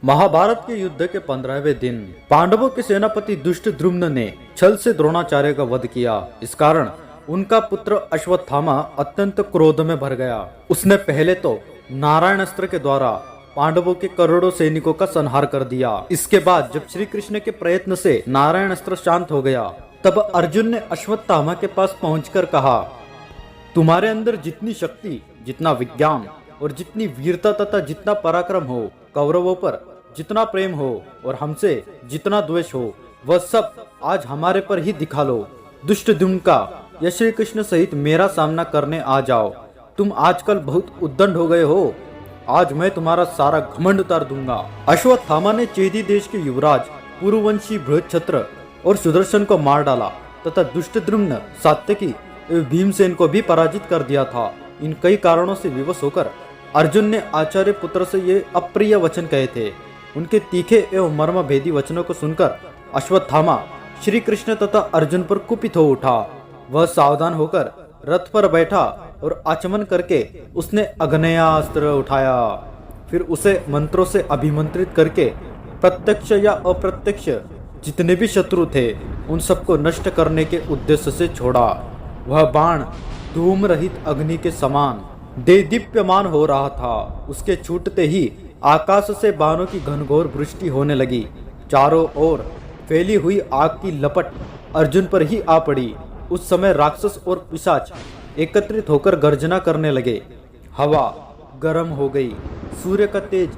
महाभारत के युद्ध के 15वें दिन पांडवों के सेनापति दुष्टद्रुम्न ने छल से द्रोणाचार्य का वध किया। इस कारण उनका पुत्र अश्वत्थामा अत्यंत क्रोध में भर गया। उसने पहले तो नारायण अस्त्र के द्वारा पांडवों के करोड़ों सैनिकों का संहार कर दिया। इसके बाद जब श्री कृष्ण के प्रयत्न से नारायण अस्त्र शांत हो गया, तब अर्जुन ने अश्वत्थामा के पास पहुंचकर कहा, तुम्हारे अंदर जितनी शक्ति, जितना विज्ञान और जितनी वीरता तथा जितना पराक्रम हो, कौरवों पर जितना प्रेम हो और हमसे जितना द्वेष हो, वह सब आज हमारे पर ही दिखा लो। दुष्टद्युम्न का या श्री कृष्ण सहित मेरा सामना करने आ जाओ। तुम आजकल बहुत उद्दंड हो गए हो। आज मैं तुम्हारा सारा घमंड उतार दूंगा। अश्वत्थामा ने चेदी देश के युवराज पुरुवंशी बृहच्छत्र और सुदर्शन को मार डाला तथा दुष्टद्युम्न, सात्यकी एवं भीमसेन को भी पराजित कर दिया था। इन कई कारणों से विवश होकर अर्जुन ने आचार्य पुत्र से ये अप्रिय वचन कहे थे। उनके तीखे एवं मर्म भेदी वचनों को सुनकर अश्वत्थामा श्री कृष्ण तथा अर्जुन पर कुपित हो उठा। वह सावधान होकर रथ पर बैठा और आचमन करके उसने अग्नेयास्त्र उठाया। फिर उसे मंत्रों से अभिमंत्रित करके प्रत्यक्ष या अप्रत्यक्ष जितने भी शत्रु थे उन सबको नष्ट करने के उद्देश्य से छोड़ा। वह बाण धूम रहित अग्नि के समान देदीप्यमान हो रहा था। उसके छूटते ही आकाश से बाणों की घनघोर वृष्टि होने लगी। चारों ओर फैली हुई आग की लपट अर्जुन पर ही आ पड़ी। उस समय राक्षस और पिशाच एकत्रित होकर गर्जना करने लगे। हवा गर्म हो गई, सूर्य का तेज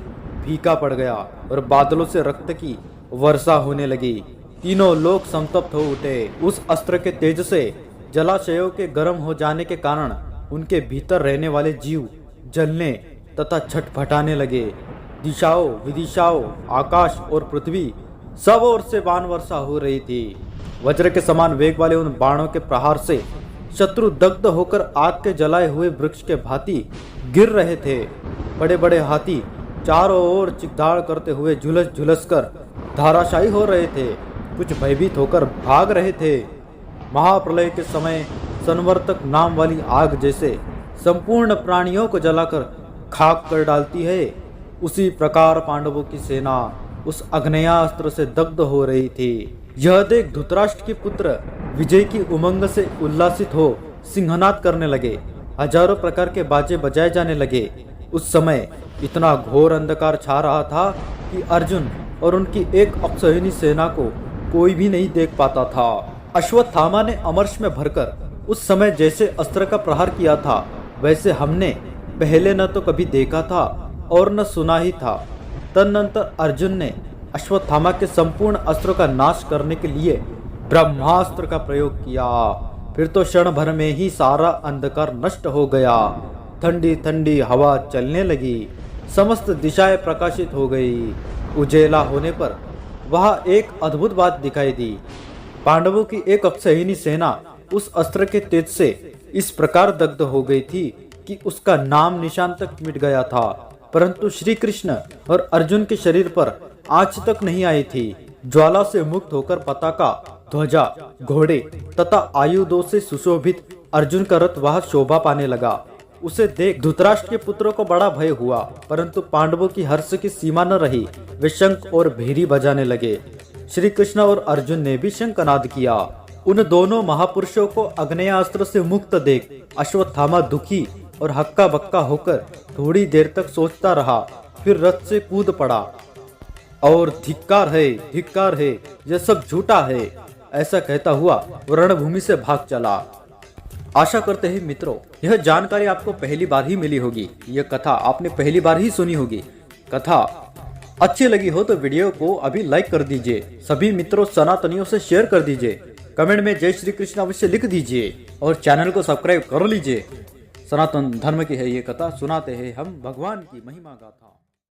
फीका पड़ गया और बादलों से रक्त की वर्षा होने लगी। तीनों लोग संतप्त हो उठे। उस अस्त्र के तेज से जलाशयों के गर्म हो जाने के कारण उनके भीतर रहने वाले जीव जलने तथा छटपटाने लगे। दिशाओं विदिशाओं, आकाश और पृथ्वी सब ओर से बाण वर्षा हो रही थी। वज्र के समान वेग वाले उन बाणों के प्रहार से शत्रु दग्ध होकर आग के जलाए हुए वृक्ष के भांति गिर रहे थे। बड़े बड़े हाथी चारों ओर चिकदाड़ करते हुए झुलस झुलस कर धाराशायी हो रहे थे। कुछ भयभीत होकर भाग रहे थे। महाप्रलय के समय संवर्तक नाम वाली आग जैसे संपूर्ण प्राणियों को जलाकर खाक कर डालती है, उसी प्रकार पांडवों की सेना उस अग्नेयास्त्र से दग्ध हो रही थी। यह देख धृतराष्ट्र के पुत्र विजय की उमंग से उल्लासित हो सिंहनाद करने लगे। हजारों प्रकार के बाजे बजाए जाने लगे। उस समय इतना घोर अंधकार छा रहा था कि अर्जुन और उनकी एक अक्षौहिणी सेना को कोई भी नहीं देख पाता था। अश्वत्थामा ने अमर्ष में भरकर उस समय जैसे अस्त्र का प्रहार किया था, वैसे हमने पहले न तो कभी देखा था और न सुना ही था। तदनंतर अर्जुन ने अश्वत्थामा के संपूर्ण अस्त्रों का नाश करने के लिए ब्रह्मास्त्र का प्रयोग किया। फिर तो क्षण भर में ही सारा अंधकार नष्ट हो गया। ठंडी ठंडी हवा चलने लगी। समस्त दिशाएं प्रकाशित हो गई। उजेला होने पर वहां एक अद्भुत बात दिखाई दी। पांडवों की एक अक्षौहिणी सेना उस अस्त्र के तेज से इस प्रकार दग्ध हो गई थी कि उसका नाम निशान तक मिट गया था, परंतु श्री कृष्ण और अर्जुन के शरीर पर आंच तक नहीं आई थी। ज्वाला से मुक्त होकर पताका, ध्वजा, घोड़े तथा आयुधों से सुशोभित अर्जुन का रथ वहां शोभा पाने लगा। उसे देख धृतराष्ट्र के पुत्रों को बड़ा भय हुआ, परंतु पांडवों की हर्ष की सीमा न रही। वे शंख और भेरी बजाने लगे। श्री कृष्ण और अर्जुन ने भी शंखनाद किया। उन दोनों महापुरुषों को अग्नेयास्त्र से मुक्त देख अश्वत्थामा दुखी और हक्का बक्का होकर थोड़ी देर तक सोचता रहा। फिर रथ से कूद पड़ा और धिक्कार है, यह सब झूठा है, ऐसा कहता हुआ रणभूमि से भाग चला। आशा करते हैं मित्रों, यह जानकारी आपको पहली बार ही मिली होगी। यह कथा आपने पहली बार ही सुनी होगी। कथा अच्छी लगी हो तो वीडियो को अभी लाइक कर दीजिए। सभी मित्रों सनातनियों से शेयर कर दीजिए। कमेंट में जय श्री कृष्ण अवश्य लिख दीजिए और चैनल को सब्सक्राइब कर लीजिए। सनातन धर्म की है ये कथा, सुनाते हैं हम भगवान की महिमा गाथा।